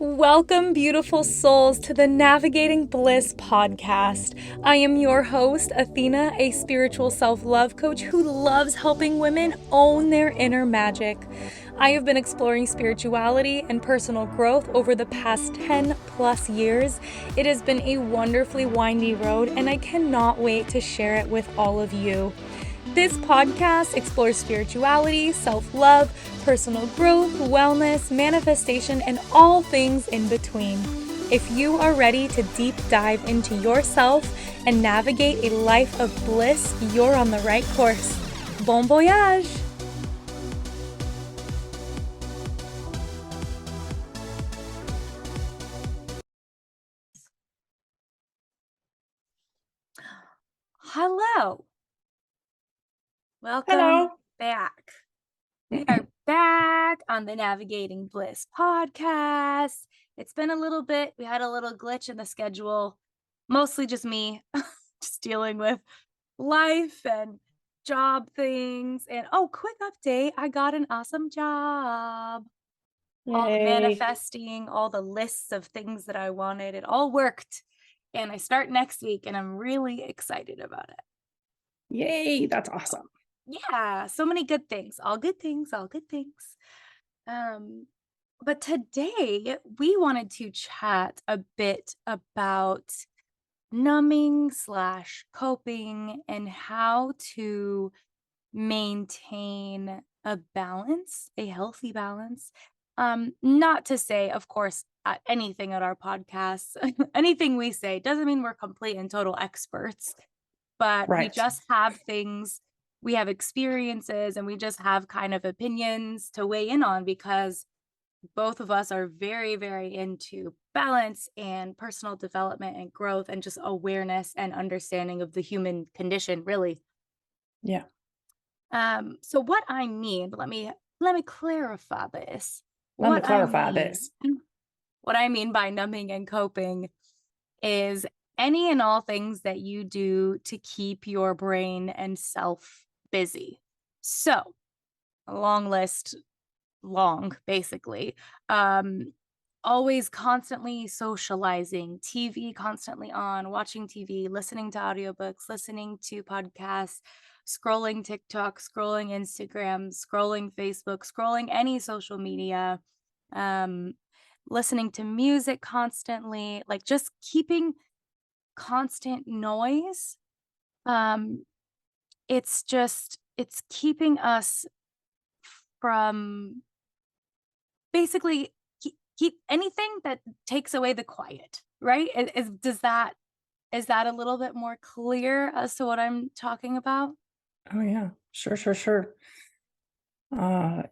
Welcome, beautiful souls, to the Navigating Bliss Podcast. I am your host, Athena, a spiritual self-love coach who loves helping women own their inner magic. I have been exploring spirituality and personal growth over the past 10 plus years. It has been a wonderfully windy road, and I cannot wait to share it with all of you. This podcast explores spirituality, self-love, personal growth, wellness, manifestation, and all things in between. If you are ready to deep dive into yourself and navigate a life of bliss, you're on the right course. Bon voyage! Hello. Welcome Hello. back. We are back on the Navigating Bliss podcast. It's been a little bit. We had a little glitch in the schedule, mostly just me, just dealing with life and job things. And quick update, I got an awesome job. All the Yay. manifesting, all the lists of things that I wanted, it all worked. And I start next week, and I'm really excited about it. Yay, that's awesome. Yeah, so many good things, all good things, all good things. But today we wanted to chat a bit about numbing / coping and how to maintain a balance, a healthy balance. Not to say, of course, anything at our podcast, anything we say doesn't mean we're complete and total experts, but we Right. just have things, we have experiences, and we just have kind of opinions to weigh in on because both of us are very, very into balance and personal development and growth and just awareness and understanding of the human condition, really. Yeah. So what I mean, let me clarify this. Let me clarify this. What I mean by numbing and coping is any and all things that you do to keep your brain and self busy. So, a long list, basically. Always constantly socializing, TV constantly on, watching TV, listening to audiobooks, listening to podcasts, scrolling TikTok, scrolling Instagram, scrolling Facebook, scrolling any social media, listening to music constantly, like just keeping constant noise. It's keeping us from basically keep anything that takes away the quiet, right? Is that a little bit more clear as to what I'm talking about? Oh, yeah. Sure.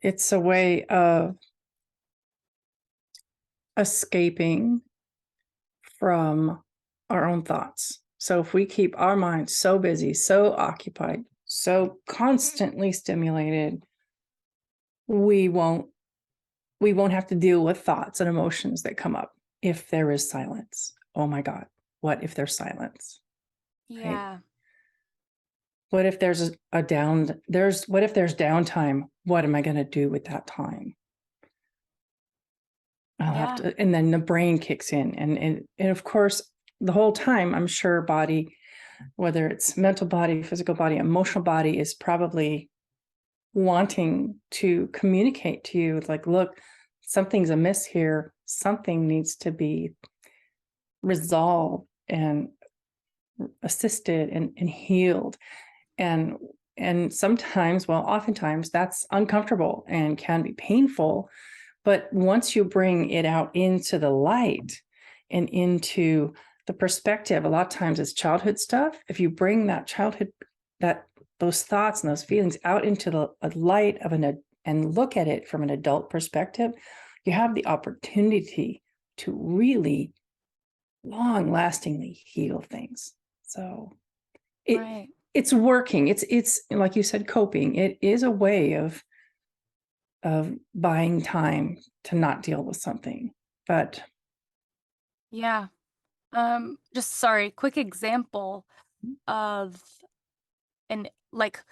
It's a way of escaping from our own thoughts. So if we keep our minds so busy, so occupied, so constantly stimulated, we won't have to deal with thoughts and emotions that come up if there is silence. Oh my God, what if there's silence? Right? Yeah. What if there's what if there's downtime? What am I going to do with that time? I'll have to, and then the brain kicks in. And of course, the whole time, I'm sure body, whether it's mental body, physical body, emotional body, is probably wanting to communicate to you like, look, something's amiss here. Something needs to be resolved and assisted and healed. And sometimes, well, oftentimes that's uncomfortable and can be painful. But once you bring it out into the light and into the perspective, a lot of times it's childhood stuff. If you bring that childhood, those thoughts and those feelings out into the light of and look at it from an adult perspective, you have the opportunity to really long-lastingly heal things. So it's working. It's like you said, coping. It is a way of buying time to not deal with something. But Yeah. Quick example of, and like,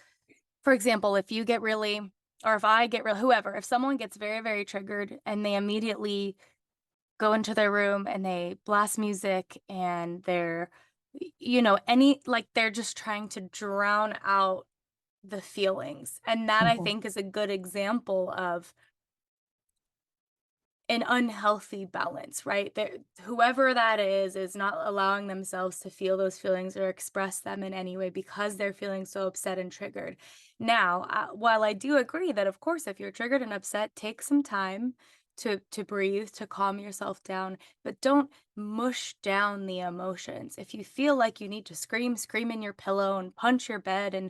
for example, if you get really, or if I get real, whoever, if someone gets very, very triggered and they immediately go into their room and they blast music and they're, they're just trying to drown out the feelings. And that I Mhm. think is a good example of an unhealthy balance, right? Whoever that is not allowing themselves to feel those feelings or express them in any way because they're feeling so upset and triggered. Now, while I do agree that, of course, if you're triggered and upset, take some time to breathe, to calm yourself down, but don't mush down the emotions. If you feel like you need to scream, scream in your pillow and punch your bed and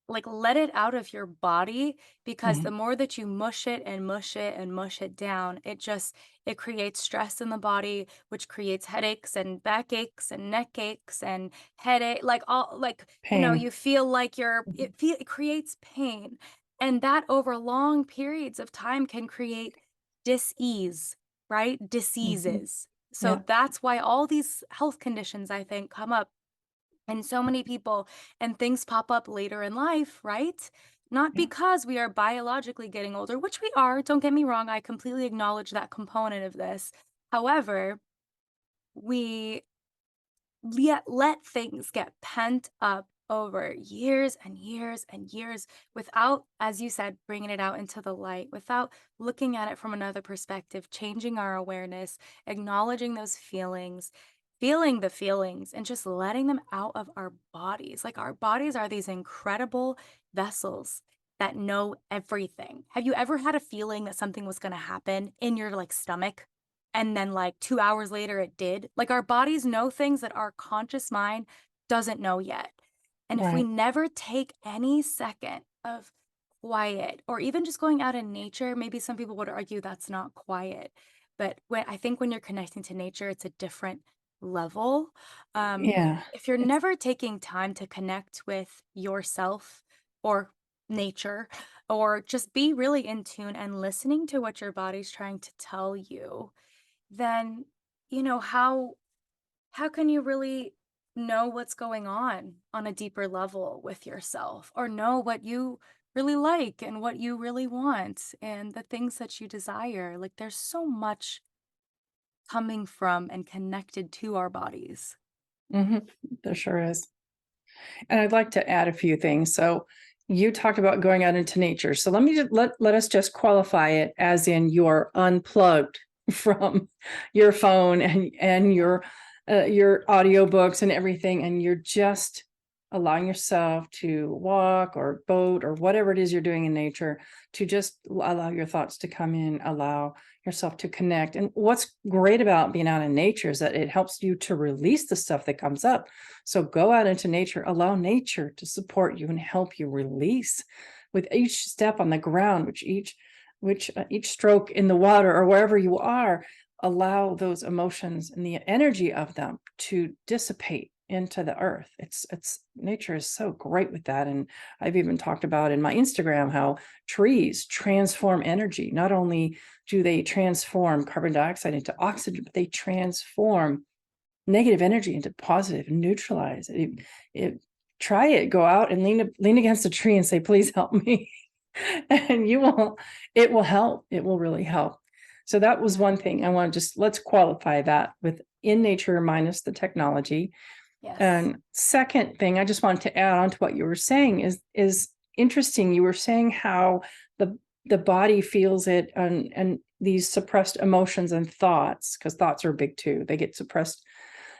like, let it out of your body, because the Mhm. more that you mush it and mush it and mush it down, it creates stress in the body, which creates headaches and backaches and neck aches and headache, like, all like, Pain. you feel like Mhm. it creates pain, and that over long periods of time can create dis-ease, right? Mhm. Diseases. So Yeah. that's why all these health conditions, I think, come up and so many people, and things pop up later in life, right? Not Yeah. because we are biologically getting older, which we are, don't get me wrong, I completely acknowledge that component of this. However, we let things get pent up over years and years and years without, as you said, bringing it out into the light, without looking at it from another perspective, changing our awareness, acknowledging those feelings, feeling the feelings, and just letting them out of our bodies. Like, our bodies are these incredible vessels that know everything. Have you ever had a feeling that something was going to happen in your like stomach? And then like 2 hours later it did. Like, our bodies know things that our conscious mind doesn't know yet. And if we Right. never take any second of quiet or even just going out in nature, maybe some people would argue that's not quiet. But when you're connecting to nature, it's a different level. Um, Yeah. if you're It's never taking time to connect with yourself or nature, or just be really in tune and listening to what your body's trying to tell you, then, how can you really know what's going on a deeper level with yourself, or know what you really like and what you really want and the things that you desire? Like, there's so much coming from and connected to our bodies. Mhm. There sure is. And I'd like to add a few things. So you talked about going out into nature. So let me just let us just qualify it as in you're unplugged from your phone and Yeah. your audiobooks and everything, and you're just allowing yourself to walk or boat or whatever it is you're doing in nature, to just allow your thoughts to come in, allow yourself to connect. And what's great about being out in nature is that it helps you to release the stuff that comes up. So go out into nature, allow nature to support you and help you release with each step on the ground, each stroke in the water or wherever you are. Allow those emotions and the energy of them to dissipate into the earth. It's nature is so great with that. And I've even talked about in my Instagram how trees transform energy. Not only do they transform carbon dioxide into oxygen, but they transform negative energy into positive and neutralize it. Try it. Go out and lean against a tree and say, please help me. And it will help. It will really help. So that was Yeah. one thing. I want to just, let's qualify that with in nature minus the technology. Yes. And second thing, I just wanted to add on to what you were saying is interesting. You were saying how the body feels it, and these suppressed emotions and thoughts, because thoughts are big too. They get suppressed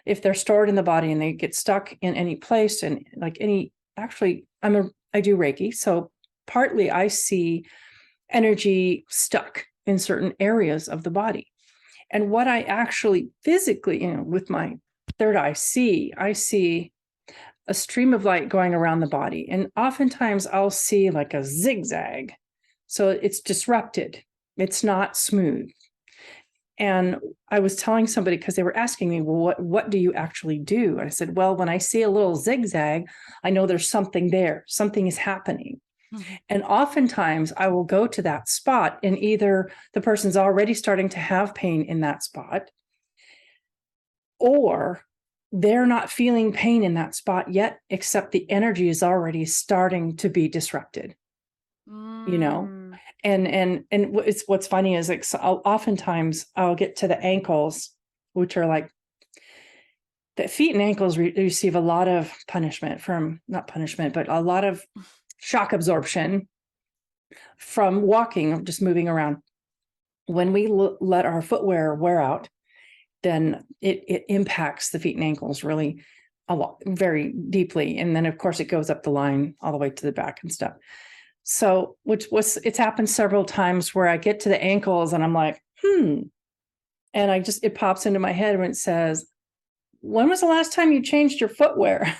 if they're stored in the body and they get stuck in any place. And like any, actually, I do Reiki. So partly I see energy stuck in certain areas of the body. And what I actually physically, with my third eye I see a stream of light going around the body. And oftentimes I'll see like a zigzag. So it's disrupted. It's not smooth. And I was telling somebody, because they were asking me, well, what do you actually do? And I said, well, when I see a little zigzag, I know there's something there. Something is happening. Mhm. And oftentimes I will go to that spot, and either the person's already starting to have pain in that spot, or they're not feeling pain in that spot yet, except the energy is already starting to be disrupted, you know? Mm. It's what's funny is like, so oftentimes I'll get to the ankles, which are like the feet and ankles receive a lot of punishment from, not punishment, but a lot of shock absorption from walking, just moving around. When we let our footwear wear out, then it impacts the feet and ankles really a lot, very deeply. And then of course it goes up the line all the way to the back and stuff. So, it's happened several times where I get to the ankles and I'm like, and it pops into my head when it says, when was the last time you changed your footwear?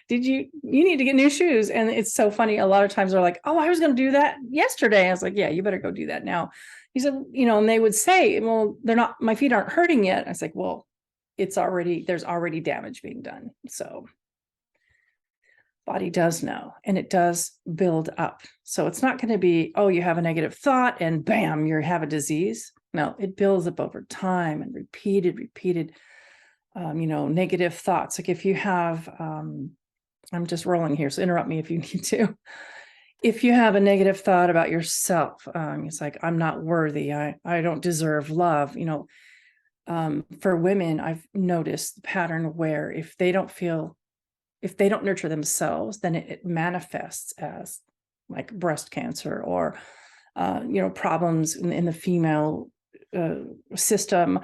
You need to get new shoes. And it's so funny. A lot of times they're like, oh, I was going to do that yesterday. I was like, yeah, you better go do that now. He said, and they would say, well, my feet aren't hurting yet. I was like, well, there's already damage being done. So body does know, and it does build up. So it's not going to be, oh, you have a negative thought and bam, you have a disease. No, it builds up over time and repeated, negative thoughts. Like if you have, I'm just rolling here, so interrupt me if you need to. If you have a negative thought about yourself, it's like, I'm not worthy. I don't deserve love. For women, I've noticed the pattern where if they don't nurture themselves, then it manifests as like breast cancer or, problems in the female system.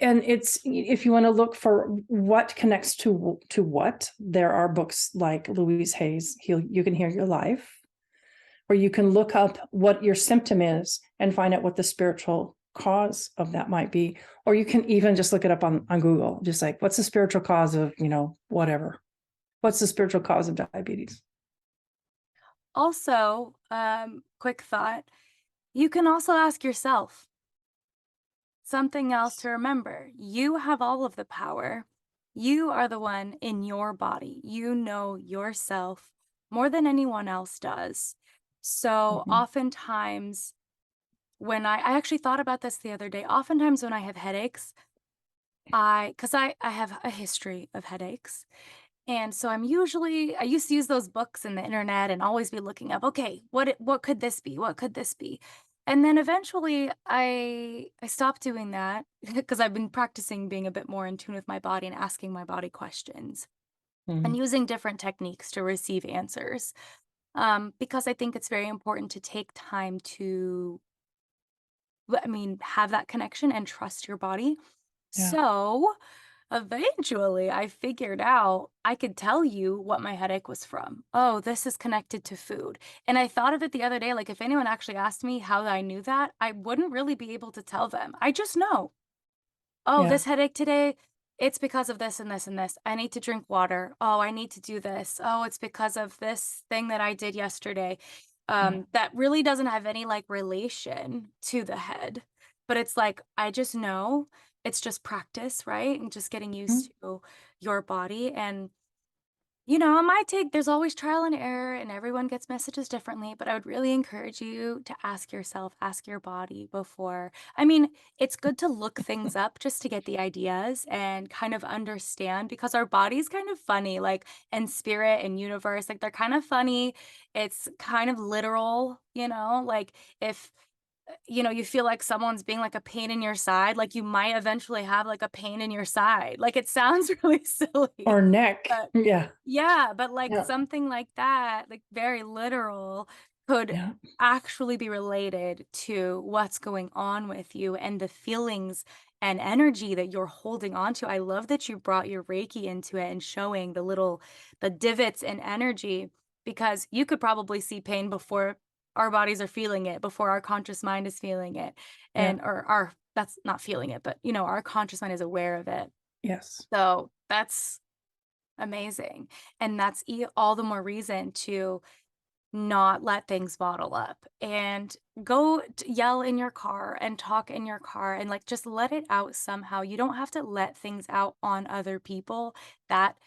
And if you want to look for what connects to what, there are books like Louise Hay's You Can Heal Your Life, where you can look up what your symptom is and find out what the spiritual cause of that might be. Or you can even just look it up on Google, just like, what's the spiritual cause of, whatever. What's the spiritual cause of diabetes? Also, quick thought, you can also ask yourself something else to remember. You have all of the power. You are the one in your body. You know yourself more than anyone else does. So oftentimes when I actually thought about this the other day, oftentimes when I have headaches, because I have a history of headaches. And so I used to use those books in the internet and always be looking up, okay, what could this be? What could this be? And then eventually I stopped doing that because I've been practicing being a bit more in tune with my body and asking my body questions and using different techniques to receive answers. Because I think it's very important to take time to, have that connection and trust your body. Yeah. So eventually, I figured out I could tell you what my headache was from. Oh, this is connected to food. And I thought of it the other day, like if anyone actually asked me how I knew that, I wouldn't really be able to tell them. I just know. Oh, Yeah. this headache today, it's because of this and this and this. I need to drink water. Oh, I need to do this. Oh, it's because of this thing that I did yesterday. That really doesn't have any like relation to the head. But it's like, I just know it's just practice, right? And just getting used to your body. And it might take, there's always trial and error, and everyone gets messages differently, but I would really encourage you to ask yourself, ask your body before. It's good to look things up just to get the ideas and kind of understand, because our body's kind of funny, like, and spirit and universe, like, they're kind of funny. It's kind of literal, like if you feel like someone's being like a pain in your side, like you might eventually have like a pain in your side. Like it sounds really silly, Or neck. but Yeah. yeah, but like Yeah. something like that, like very literal, could Yeah. actually be related to what's going on with you and the feelings and energy that you're holding on to. I love that you brought your Reiki into it and showing the divots in energy, because you could probably see pain before our bodies are feeling it, before our conscious mind is feeling it. Yeah. Or our that's not feeling it, but our conscious mind is aware of it. Yes. So that's amazing. And that's all the more reason to not let things bottle up and go yell in your car and talk in your car and like just let it out somehow. You don't have to let things out on other people. That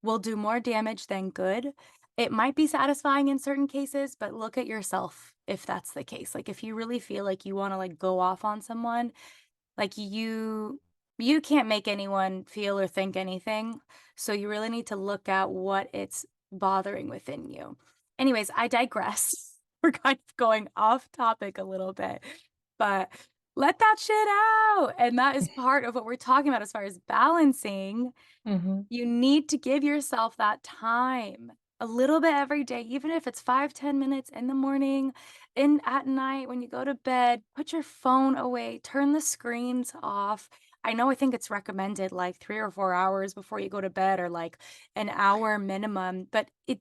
will do more damage than good. It might be satisfying in certain cases, but look at yourself if that's the case. Like if you really feel like you want to like go off on someone, like you can't make anyone feel or think anything. So you really need to look at what it's bothering within you. Anyways, I digress. we're kind of going off topic a little bit, but let that shit out. And that is part of what we're talking about as far as balancing. Mhm. You need to give yourself that time a little bit every day, even if it's 5, 10 minutes in the morning, in at night when you go to bed. Put your phone away, turn the screens off. I think it's recommended like 3 or 4 hours before you go to bed, or like an hour minimum, but you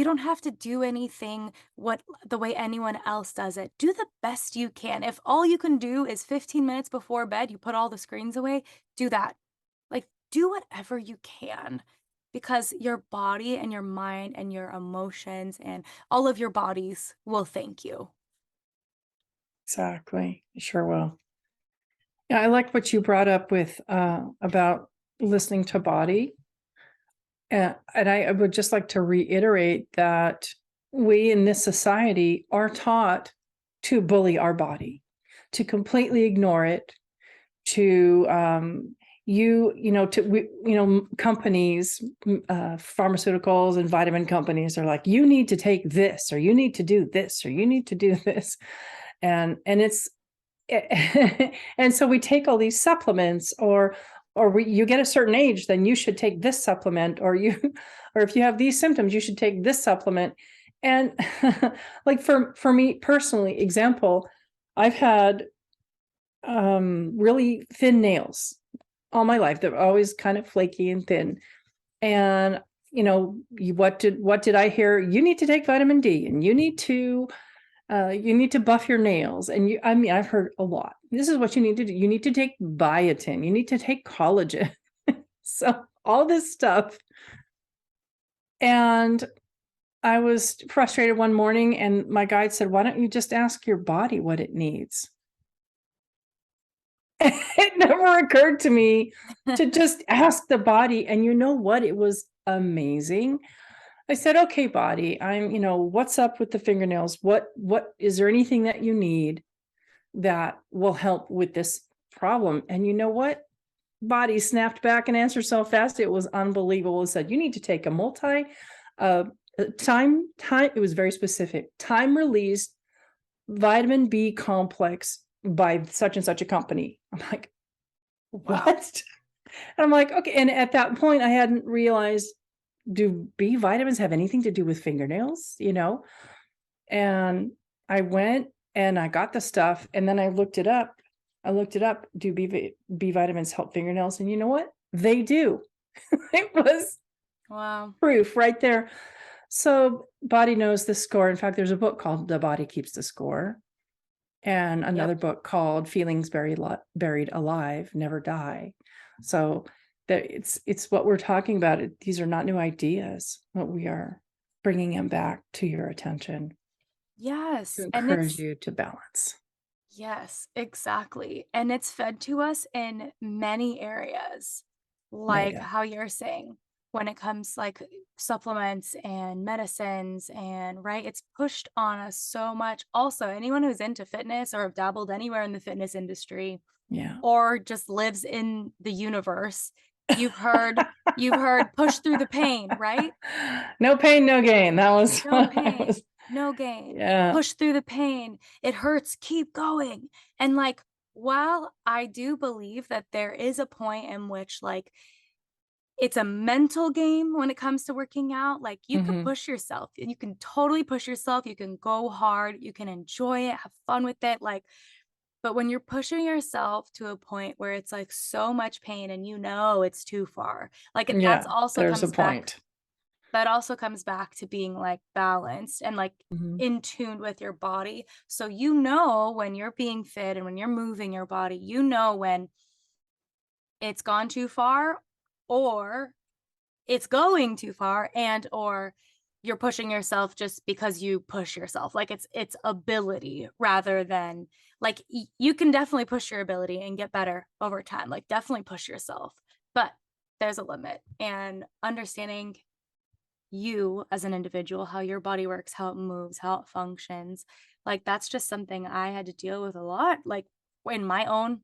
don't have to do anything the way anyone else does it. Do the best you can. If all you can do is 15 minutes before bed, you put all the screens away, do that. Like, do whatever you can, because your body and your mind and your emotions and all of your bodies will thank you. Exactly. Sure will. Yeah, I like what you brought up with about listening to body. And I would just like to reiterate that we in this society are taught to bully our body, to completely ignore it, to companies, pharmaceuticals and vitamin companies are like, you need to take this, or you need to do this, or you need to do this, and it's and so we take all these supplements, or you get a certain age, then you should take this supplement, or or if you have these symptoms, you should take this supplement. And like for me personally, example, I've had really thin nails all my life. They're always kind of flaky and thin. And what did I hear? You need to take vitamin D, and you need to buff your nails. And I've heard a lot. This is what you need to do. You need to take biotin. You need to take collagen. So all this stuff. And I was frustrated one morning, and my guide said, why don't you just ask your body what it needs? It never occurred to me to just ask the body. And you know what? It was amazing. I said, okay, body, what's up with the fingernails? What is there anything that you need that will help with this problem? And you know what? Body snapped back and answered so fast. It was unbelievable. It said, you need to take a time, it was very specific, time released vitamin B complex by such and such a company. I'm like, what? Wow. And I'm like, okay. And at that point, I hadn't realized, do B vitamins have anything to do with fingernails? And I went and I got the stuff, and then I looked it up. Do B vitamins help fingernails? And you know what? They do. It was Wow. proof right there. So body knows the score. In fact, there's a book called The Body Keeps the Score, and another book called Feelings Buried Alive, Never Die. So that it's what we're talking about. These are not new ideas, but we are bringing them back to your attention Yes. to And encourage you to balance. yes, exactly. And it's fed to us in many areas, like Yeah. how you're saying, when it comes like supplements and medicines, and right, it's pushed on us so much. Also, anyone who's into fitness or have dabbled anywhere in the fitness industry, Yeah. or just lives in the universe, you've heard push through the pain, right? No pain, no gain. That was No what I pain, was. no gain. Yeah. Push through the pain. It hurts, keep going. And like, while I do believe that there is a point in which like it's a mental game when it comes to working out, like you could Mhm. push yourself. You can totally push yourself. You can go hard, you can enjoy it, have fun with it. Like, but when you're pushing yourself to a point where it's like so much pain and it's too far, like Yeah, there's a point. that also comes back to being like balanced and like Mhm. in tune with your body. So when you're being fit and when you're moving your body, when it's gone too far, or it's going too far, and or you're pushing yourself just because you push yourself. Like it's ability rather than like you can definitely push your ability and get better over time. Like definitely push yourself. But there's a limit, and understanding you as an individual, how your body works, how it moves, how it functions. Like that's just something I had to deal with a lot, like in my own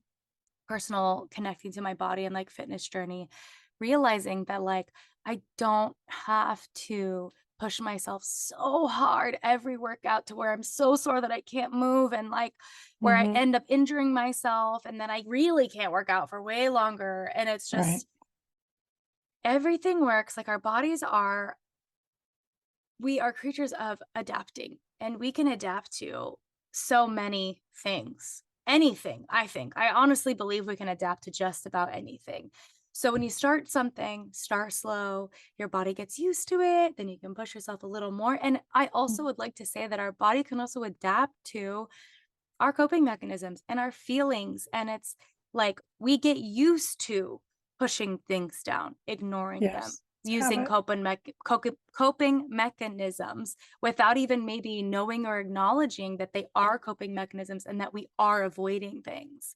personal connecting to my body and like fitness journey, realizing that like I don't have to push myself so hard every workout to where I'm so sore that I can't move, and like where I Mm-hmm. end up injuring myself, and then I really can't work out for way longer. And it's Right. just everything works. Like our bodies are, we are creatures of adapting, and we can adapt to so many things. Anything, I think. I honestly believe we can adapt to just about anything. So when you start something, start slow, your body gets used to it, then you can push yourself a little more. And I also would like to say that our body can also adapt to our coping mechanisms and our feelings. And it's like we get used to pushing things down, ignoring them, Yes. It's using habit. coping mechanisms without even maybe knowing or acknowledging that they are coping mechanisms and that we are avoiding things.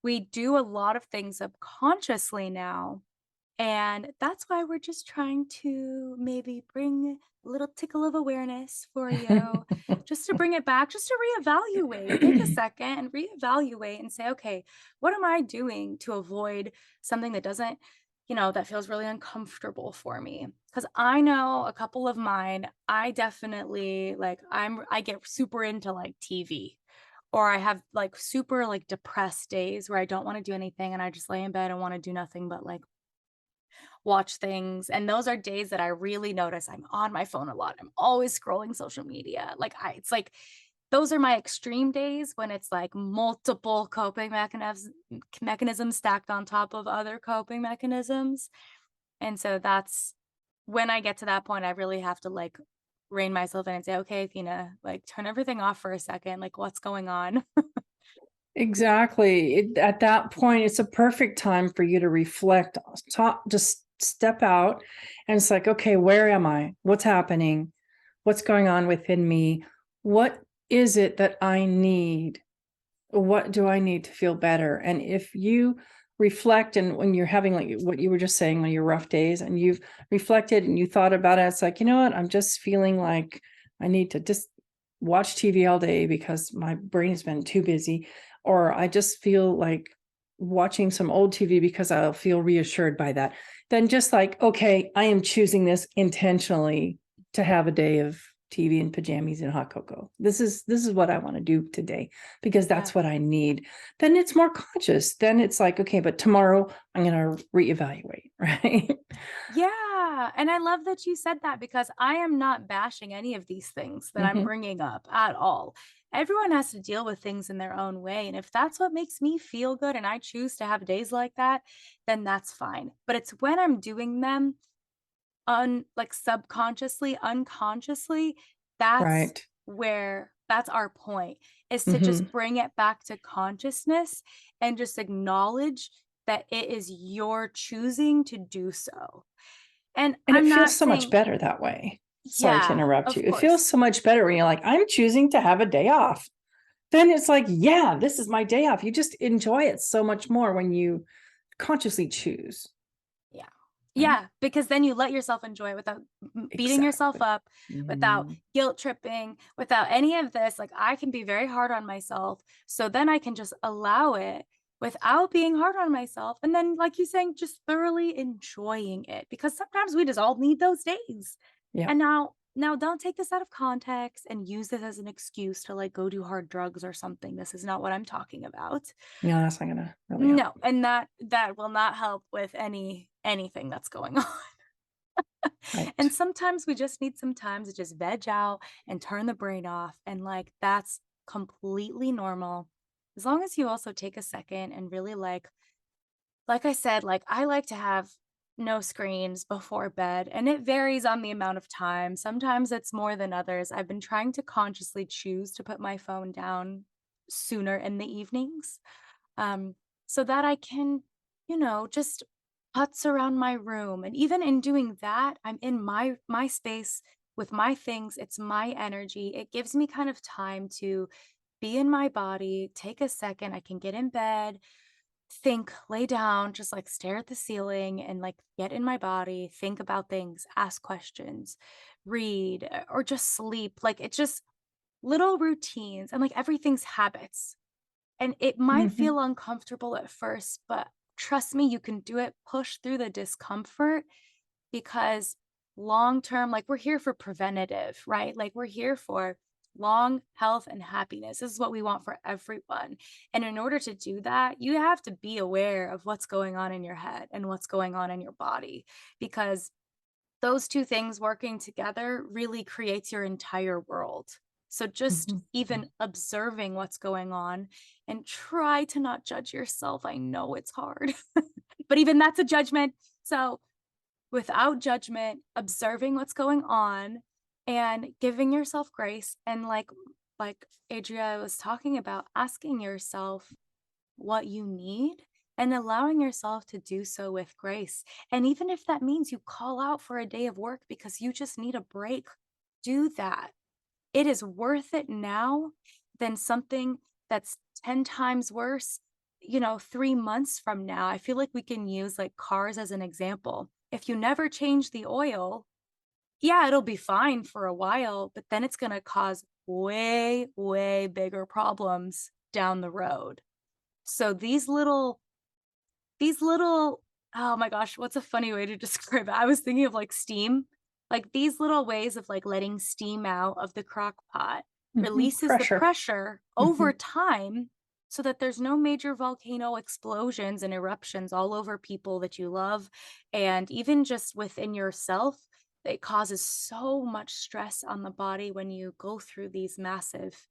We do a lot of things subconsciously now, and that's why we're just trying to maybe bring a little tickle of awareness for you, just to bring it back, just to reevaluate. Take a second and reevaluate and say, okay, what am I doing to avoid something that doesn't, that feels really uncomfortable for me? Because I know a couple of mine, I definitely like, I get super into like TV. Or I have like super like depressed days where I don't want to do anything and I just lay in bed and want to do nothing but like watch things. And those are days that I really notice I'm on my phone a lot. I'm always scrolling social media. It's like those are my extreme days when it's like multiple coping mechanisms stacked on top of other coping mechanisms. And so that's when I get to that point, I really have to like rein myself in and say, okay, Athena, like turn everything off for a second. Like what's going on? Exactly. At that point, it's a perfect time for you to reflect, just step out. And it's like, okay, where am I? What's happening? What's going on within me? What is it that I need? What do I need to feel better? And if you reflect, and when you're having like what you were just saying, on your rough days, and you've reflected and you thought about it, it's like, you know what? I'm just feeling like I need to just watch TV all day because my brain has been too busy. Or I just feel like watching some old TV because I'll feel reassured by that. Then just like, okay, I am choosing this intentionally to have a day of TV and pajamas and hot cocoa. This is what I want to do today because Yeah. that's what I need. Then it's more conscious. Then it's like, okay, but tomorrow I'm going to reevaluate, right? Yeah, and I love that you said that because I am not bashing any of these things that I'm Mhm. bringing up at all. Everyone has to deal with things in their own way, and if that's what makes me feel good and I choose to have days like that, then that's fine. But it's when I'm doing them like subconsciously, unconsciously, that's Right. where that's our point, is to just Mhm. bring it back to consciousness and just acknowledge that it is your choosing to do so. And And it I'm feels not so much saying, better that way. Sorry to yeah, interrupt you. of It feels course. so much better when you're like, I'm choosing to have a day off. Then it's like, yeah, this is my day off. You just enjoy it so much more when you consciously choose, Yeah. right? Yeah, because then you let yourself enjoy it without beating yourself Exactly. up, without Mhm. guilt tripping, without any of this. Like I can be very hard on myself. So then I can just allow it without being hard on myself. And then, like you saying, just thoroughly enjoying it because sometimes we just all need those days. Yeah. And now don't take this out of context and use this as an excuse to like go do hard drugs or something. This is not what I'm talking about. No, that's not gonna really help. No, and that will not help with anything that's going on. And Right. sometimes we just need some time to just veg out and turn the brain off, and like that's completely normal. As long as you also take a second and really like I said, like I like to have no screens before bed, and it varies on the amount of time. Sometimes it's more than others. I've been trying to consciously choose to put my phone down sooner in the evenings, um, so that I can, just putz around my room. And even in doing that, I'm in my space with my things. It's my energy. It gives me kind of time to be in my body, take a second. I can get in bed, think, lay down, just like stare at the ceiling and like get in my body, think about things, ask questions, read, or just sleep. Like it's just little routines, and like everything's habits. And it might Mhm. feel uncomfortable at first, but trust me, you can do it. Push through the discomfort because long-term, like we're here for preventative, right? Like we're here for long health and happiness. This is what we want for everyone. And in order to do that, you have to be aware of what's going on in your head and what's going on in your body, because those two things working together really creates your entire world. So just Mhm. even observing what's going on, and try to not judge yourself. I know it's hard, but even that's a judgment. So without judgment, observing what's going on and giving yourself grace, and like Adria was talking about, asking yourself what you need and allowing yourself to do so with grace. And even if that means you call out for a day of work because you just need a break, do that. It is worth it now than something that's 10 times worse, 3 months from now. I feel like we can use like cars as an example. If you never change the oil, yeah, it'll be fine for a while, but then it's going to cause way, way bigger problems down the road. So these little, oh my gosh, what's a funny way to describe it? I was thinking of like steam. Like these little ways of like letting steam out of the crock pot Mhm. releases the Pressure. pressure over Mhm. time, so that there's no major volcano explosions and eruptions all over people that you love. And even just within yourself, it causes so much stress on the body when you go through these massive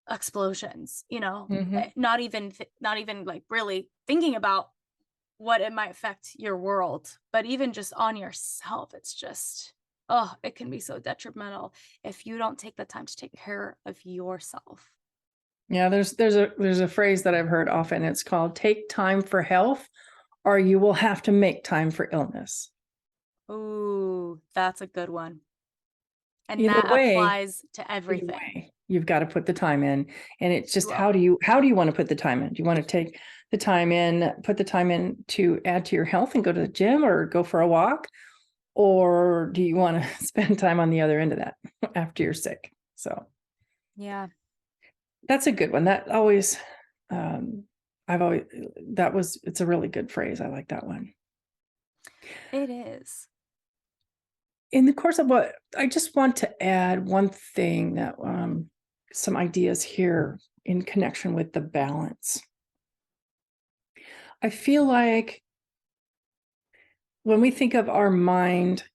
explosions, Mhm. not even like really thinking about what it might affect your world, but even just on yourself, it's just, oh, it can be so detrimental if you don't take the time to take care of yourself. Yeah, there's a phrase that I've heard often. It's called take time for health, or you will have to make time for illness. Ooh, that's a good one. And Either that way, applies to either everything. way, you've got to put the time in. And it's just Well, how do you want to put the time in? Do you want to take the time in, put the time in to add to your health and go to the gym or go for a walk? Or do you want to spend time on the other end of that after you're sick? So yeah, that's a good one. That always, um, I've always, it's a really good phrase. I like that one. it is. In the course of what I just want to add one thing that, some ideas here in connection with the balance. I feel like when we think of our mind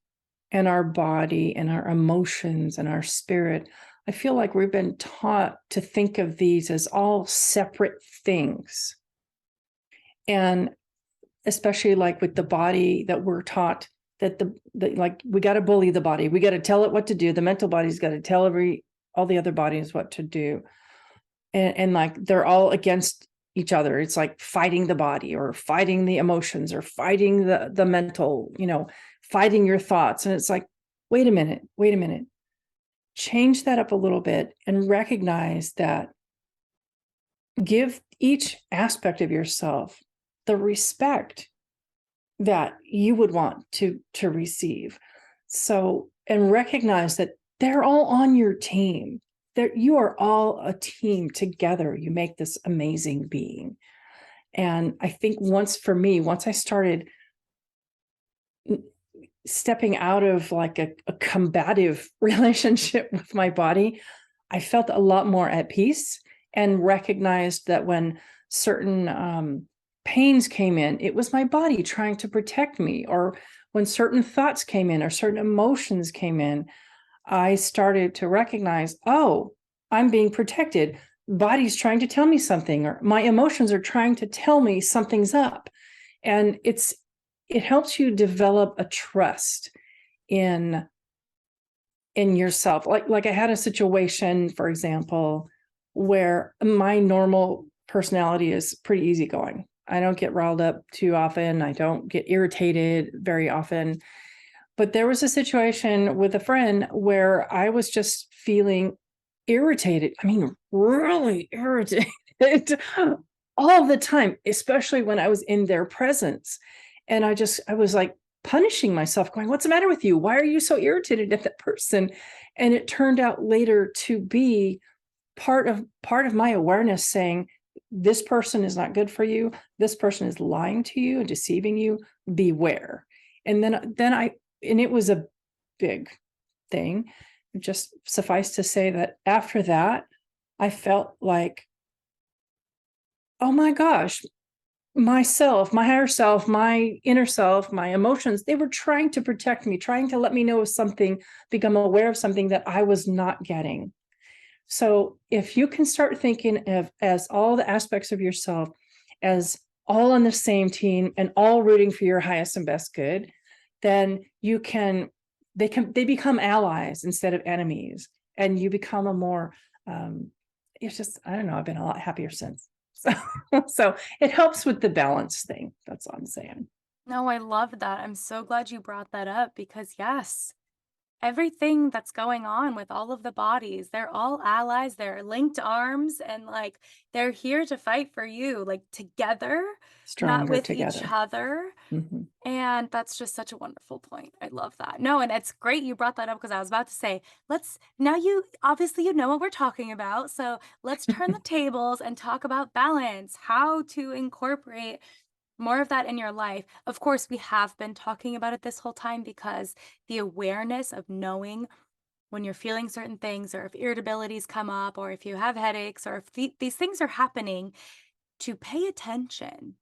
and our body and our emotions and our spirit, I feel like we've been taught to think of these as all separate things. And especially like with the body, that we're taught that like we got to bully the body. We got to tell it what to do. The mental body's got to tell all the other bodies what to do. And like they're all against each other. It's like fighting the body or fighting the emotions or fighting the mental, fighting your thoughts. And it's like, wait a minute. Change that up a little bit and recognize that, give each aspect of yourself the respect that you would want to receive. So, and recognize that they're all on your team. You are all a team together. You make this amazing being. And I think once I started stepping out of like a combative relationship with my body, I felt a lot more at peace and recognized that when certain pains came in, it was my body trying to protect me. Or when certain thoughts came in or certain emotions came in, I started to recognize, oh, I'm being protected. Body's trying to tell me something, or my emotions are trying to tell me something's up. And it helps you develop a trust in yourself. Like I had a situation, for example, where my normal personality is pretty easygoing. I don't get riled up too often. I don't get irritated very often. But there was a situation with a friend where I was just feeling irritated. I mean, really irritated all the time, especially when I was in their presence. And I was like punishing myself, going, what's the matter with you? Why are you so irritated at that person? And it turned out later to be part of my awareness saying, this person is not good for you. This person is lying to you and deceiving you. Beware. And then and it was a big thing. Just suffice to say that after that, I felt like, oh my gosh, myself, my higher self, my inner self, my emotions, they were trying to protect me, trying to let me know of something, become aware of something that I was not getting. So if you can start thinking of as all the aspects of yourself as all on the same team and all rooting for your highest and best good, then they become allies instead of enemies, and you become a more it's just, I don't know, I've been a lot happier since. So so it helps with the balance thing. That's all I'm saying. No, I love that. I'm so glad you brought that up because, yes, everything that's going on with all of the bodies, they're all allies, they're linked arms, and like they're here to fight for you, like together, not Stronger with each together. other. Mhm. And that's just such a wonderful point. I love that. No, and it's great you brought that up because I was about to say, let's now you obviously you know what we're talking about. So let's turn the tables and talk about balance, how to incorporate more of that in your life. Of course, we have been talking about it this whole time because the awareness of knowing when you're feeling certain things, or if irritabilities come up, or if you have headaches, or if these things are happening, to pay attention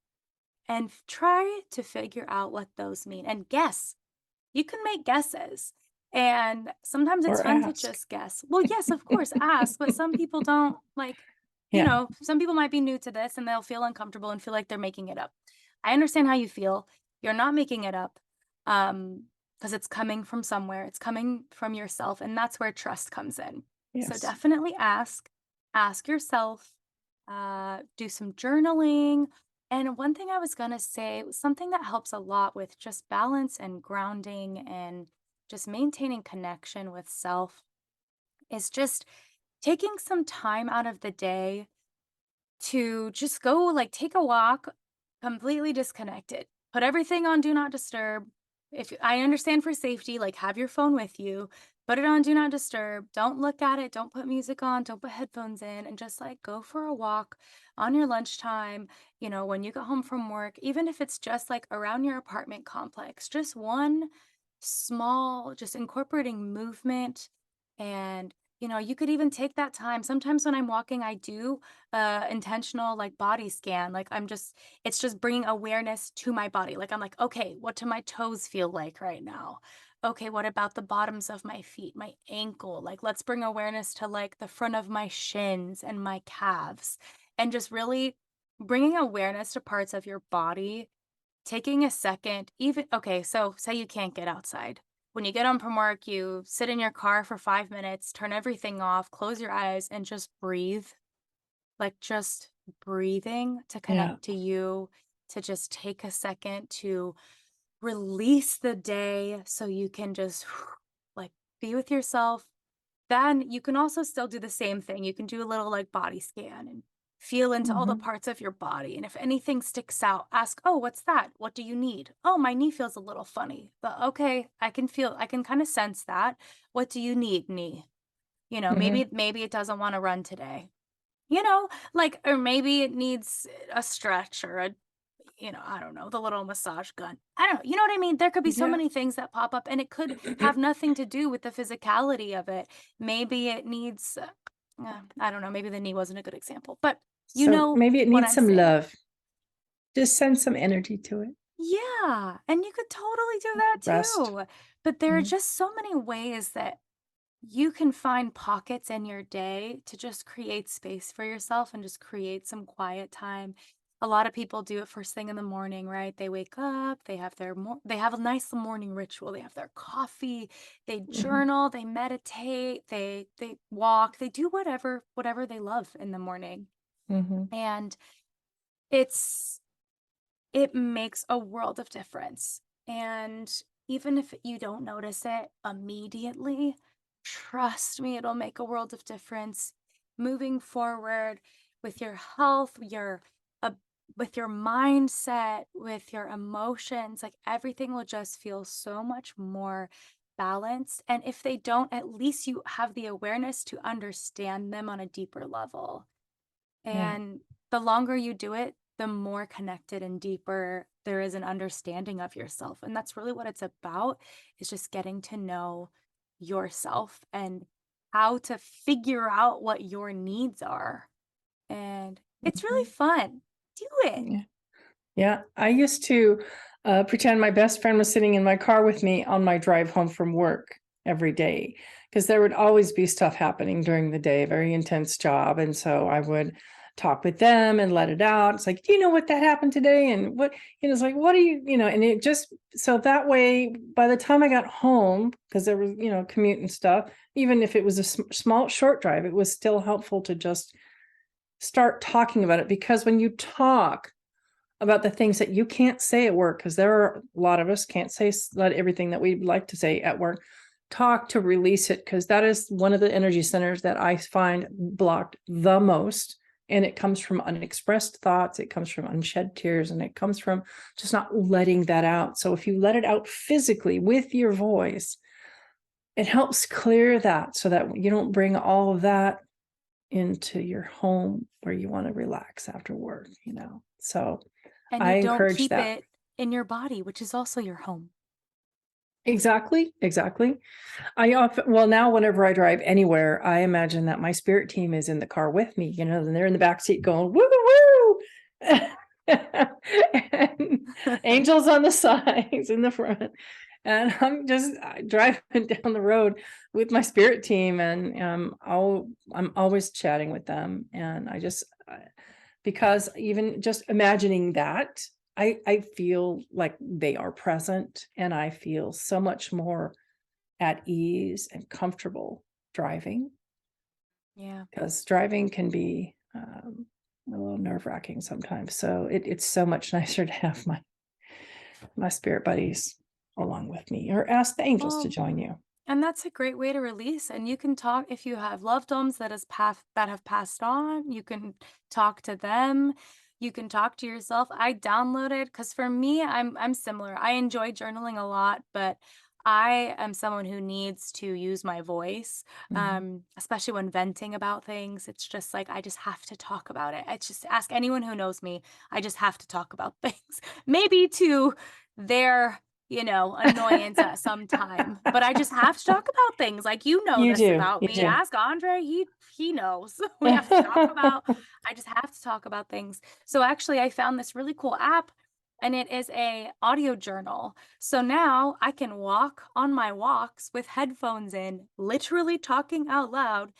and try to figure out what those mean and guess. You can make guesses. And sometimes it's Or fun to ask. just guess. Well, yes, of course, ask, but some people don't like, Yeah. some people might be new to this and they'll feel uncomfortable and feel like they're making it up. I understand how you feel. You're not making it up. Because it's coming from somewhere. It's coming from yourself, and that's where trust comes in. So Yes. definitely ask yourself, do some journaling. And one thing I was going to say, something that helps a lot with just balance and grounding and just maintaining connection with self is just taking some time out of the day to just go like take a walk completely disconnected. Put everything on do not disturb. If I understand for safety, like have your phone with you, put it on do not disturb. Don't look at it, don't put music on, don't put headphones in, and just like go for a walk on your lunchtime, when you get home from work, even if it's just like around your apartment complex, just one small, just incorporating movement. And you could even take that time. Sometimes when I'm walking, I do intentional like body scan. Like it's just bringing awareness to my body. Like I'm like, okay, what do my toes feel like right now? Okay, what about the bottoms of my feet, my ankle? Like let's bring awareness to like the front of my shins and my calves, and just really bringing awareness to parts of your body. Taking a second, even okay, so say you can't get outside. When you get home from work, you sit in your car for 5 minutes, turn everything off, close your eyes, and just breathe. Like just breathing to Yeah. connect to you, to just take a second to release the day so you can just like be with yourself. Then you can also still do the same thing. You can do a little like body scan and feel into all the Mhm. parts of your body. And if anything sticks out, ask, oh, what's that? What do you need? Oh, my knee feels a little funny. But okay, I can kind of sense that. What do you need, knee? Mhm. Maybe it doesn't want to run today. Like, or maybe it needs a stretch or I don't know, the little massage gun. I don't know. You know what I mean? There could be so Yeah. many things that pop up, and it could have nothing to do with the physicality of it. Maybe it needs, I don't know, maybe the knee wasn't a good example, but you So know maybe it what needs I'm some saying. love. Just send some energy to it. Yeah. And you could totally do that Rest. too. But there are Mhm. just so many ways that you can find pockets in your day to just create space for yourself and just create some quiet time. A lot of people do it first thing in the morning, right? They wake up, they have a nice morning ritual. They have their coffee, they Mhm. journal, they meditate, they walk, they do whatever they love in the morning. Mhm. And it's it makes a world of difference. And even if you don't notice it immediately, trust me, it'll make a world of difference moving forward with your health, uh, with your mindset, with your emotions. Like everything will just feel so much more balanced. And if they don't, at least you have the awareness to understand them on a deeper level. Yeah. And the longer you do it, the more connected and deeper there is an understanding of yourself. And that's really what it's about, is just getting to know yourself and how to figure out what your needs are. And it's really fun. Do it. Yeah. Yeah. I used to pretend my best friend was sitting in my car with me on my drive home from work every day, because there would always be stuff happening during the day, very intense job. And so I would talk with them and let it out. It's like, do you know what that happened today? And what, it's like, what do you, and it just, so that way, by the time I got home, because there was, commute and stuff, even if it was a small, short drive, it was still helpful to just start talking about it. Because when you talk about the things that you can't say at work, because there are a lot of us can't say everything that we'd like to say at work, talk to release it, because that is one of the energy centers that I find blocked the most. And it comes from unexpressed thoughts, it comes from unshed tears, and it comes from just not letting that out. So if you let it out physically with your voice, it helps clear that, so that you don't bring all of that into your home where you want to relax after work, So And I you don't encourage keep that. it in your body, which is also your home. Exactly. Now whenever I drive anywhere, I imagine that my spirit team is in the car with me, and they're in the back seat going, woo, woo, and angels on the sides in the front. And I'm just driving down the road with my spirit team, and I'm always chatting with them. And because even just imagining that, I feel like they are present, and I feel so much more at ease and comfortable driving. Yeah. Because driving can be a little nerve-wracking sometimes. So it's so much nicer to have my spirit buddies along with me, or ask the angels to join you. And that's a great way to release. And you can talk, if you have loved ones that have passed on, you can talk to them. You can talk to yourself. I downloaded, because for me, I'm similar. I enjoy journaling a lot, but I am someone who needs to use my voice, especially when venting about things. It's just like, I just have to talk about it. I just ask anyone who knows me. I just have to talk about things, maybe to their annoyance at some time, but I just have to talk about things. Like, You this do. about You me. do. Ask Andre, he knows. We have to talk about, I just have to talk about things. So actually I found this really cool app, and it is a audio journal. So now I can walk on my walks with headphones in, literally talking out loud.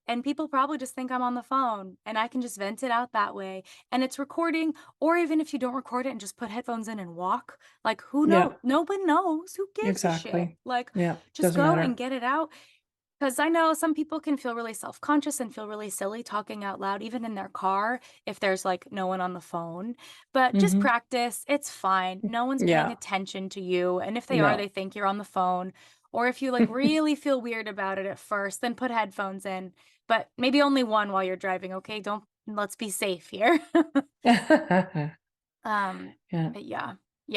And people probably just think I'm on the phone, and I can just vent it out that way. And it's recording, or even if you don't record it and just put headphones in and walk, like, who knows? Yeah, Nobody knows. Who gives a shit? exactly. Like, Yeah, just doesn't go and matter. get it out. Because I know some people can feel really self-conscious and feel really silly talking out loud, even in their car, if there's like no one on the phone. But just practice. It's fine. No one's paying Yeah, attention to you. And if they are, no. they think you're on the phone. Or if you like really feel weird about it at first, then put headphones in. But maybe only one while you're driving, okay? Let's be safe here. Yeah. But yeah,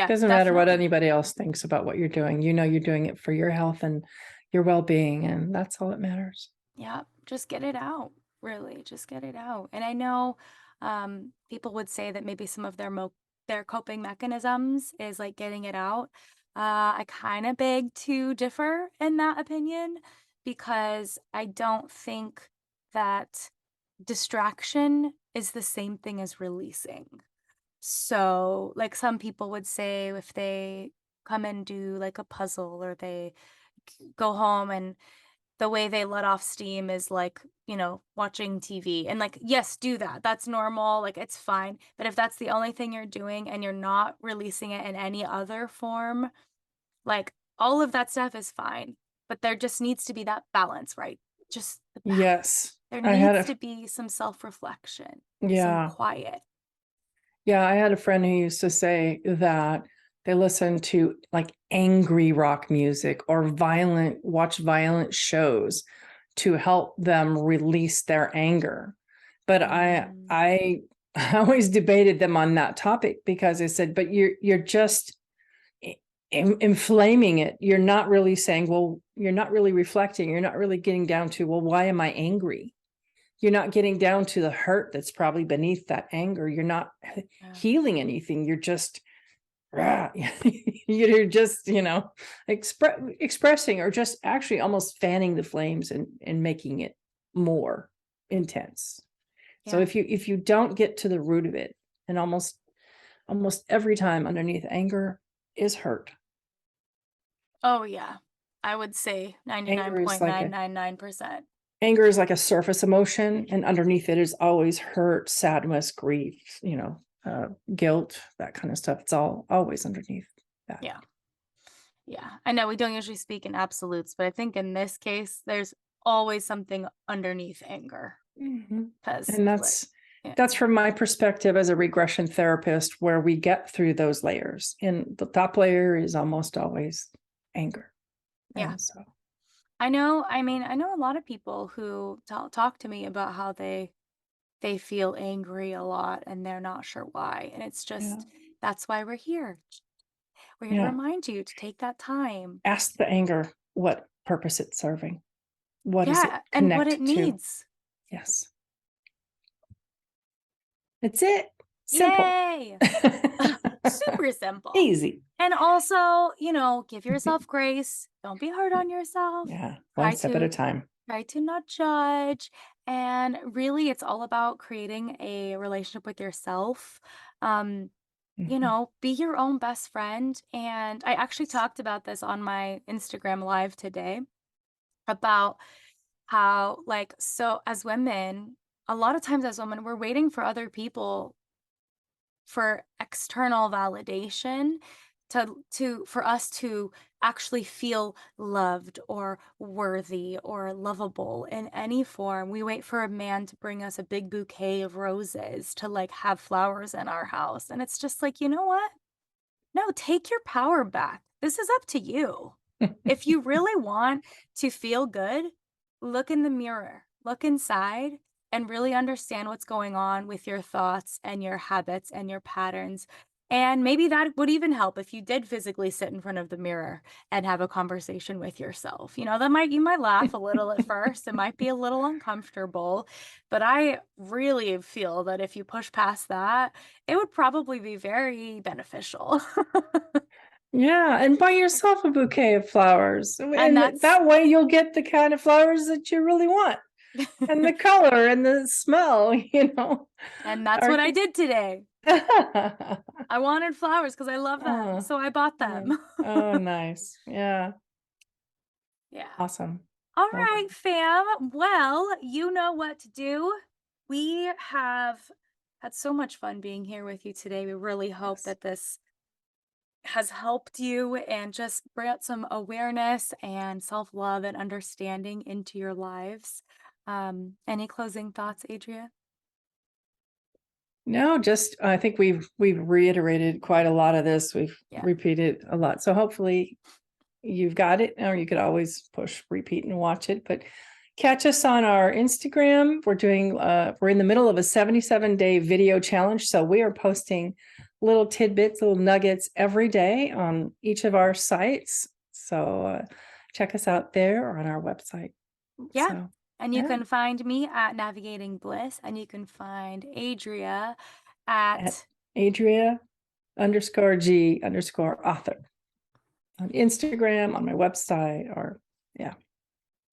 Doesn't matter what definitely. anybody else thinks about what you're doing. You're doing it for your health and your well-being, and that's all that matters. Yeah, just get it out, really, just get it out. And I know people would say that maybe some of their coping mechanisms is like getting it out. I kind of beg to differ in that opinion, because I don't think that distraction is the same thing as releasing. So, like, some people would say if they come and do like a puzzle, or they go home and the way they let off steam is like, watching TV. And like, yes, do that. That's normal. Like, it's fine. But if that's the only thing you're doing and you're not releasing it in any other form, like, all of that stuff is fine. But there just needs to be that balance, right? Just the balance. Yes. There I had needs to be some self-reflection, some yeah. quiet. Yeah, I had a friend who used to say that they listen to like angry rock music or watch violent shows to help them release their anger. But I always debated them on that topic, because I said, but you're just inflaming it. You're not really saying, well, you're not really reflecting. You're not really getting down to, well, why am I angry? you're not getting down to the hurt that's probably beneath that anger. You're not healing anything. You're just, you're just, expressing, or just actually almost fanning the flames and making it more intense. So if you don't get to the root of it, and almost every time underneath anger is hurt. Oh yeah. I would say 99.999%. Anger is like a surface emotion, and underneath it is always hurt, sadness, grief, guilt, that kind of stuff. It's all always underneath that. Yeah. Yeah. I know we don't usually speak in absolutes, but I think in this case, there's always something underneath anger. And that's from my perspective as a regression therapist, where we get through those layers. And the top layer is almost always anger. Yeah. And so I know a lot of people who talk to me about how they feel angry a lot and they're not sure why. And it's just, that's why we're here. We're here to remind you to take that time. Ask the anger what purpose it's serving. What is it connected and what it needs. Yes. It's it. Simple. Yay! Super simple. Easy. And also, give yourself grace. Don't be hard on yourself. Yeah. One step at a time. Try to not judge. And really, it's all about creating a relationship with yourself. Be your own best friend. And I actually talked about this on my Instagram live today, about how, so as women, a lot of times as women, we're waiting for other people for external validation for us to actually feel loved or worthy or lovable in any form. We wait for a man to bring us a big bouquet of roses, to have flowers in our house. And it's just like, you know what? No, take your power back. This is up to you. If you really want to feel good, look in the mirror, look inside, and really understand what's going on with your thoughts and your habits and your patterns. And maybe that would even help if you did physically sit in front of the mirror and have a conversation with yourself. You might laugh a little at first. It might be a little uncomfortable, but I really feel that if you push past that, it would probably be very beneficial. Yeah, and buy yourself a bouquet of flowers. And that way you'll get the kind of flowers that you really want. And the color and the smell, And that's what I did today. I wanted flowers because I love them. So I bought them. Oh, nice. Yeah. Yeah. Awesome. All right, fam. Well, you know what to do. We have had so much fun being here with you today. We really hope that this has helped you and just brought some awareness and self-love and understanding into your lives. Any closing thoughts, Adria? No, just I think we've reiterated quite a lot of this. We've repeated a lot. So hopefully you've got it, or you could always push repeat and watch it. But catch us on our Instagram. We're in the middle of a 77-day video challenge. So we are posting little tidbits, little nuggets every day on each of our sites. So check us out there or on our website. Yeah. So, and you can find me at Navigating Bliss, and you can find Adria at Adria_G_author on Instagram, on my website, or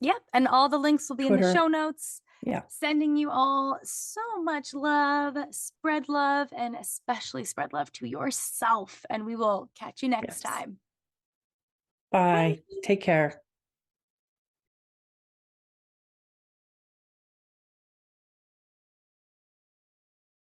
Yep. And all the links will be Twitter. In the show notes. Yeah. Sending you all so much love, spread love, and especially spread love to yourself. And we will catch you next time. Bye. Take care.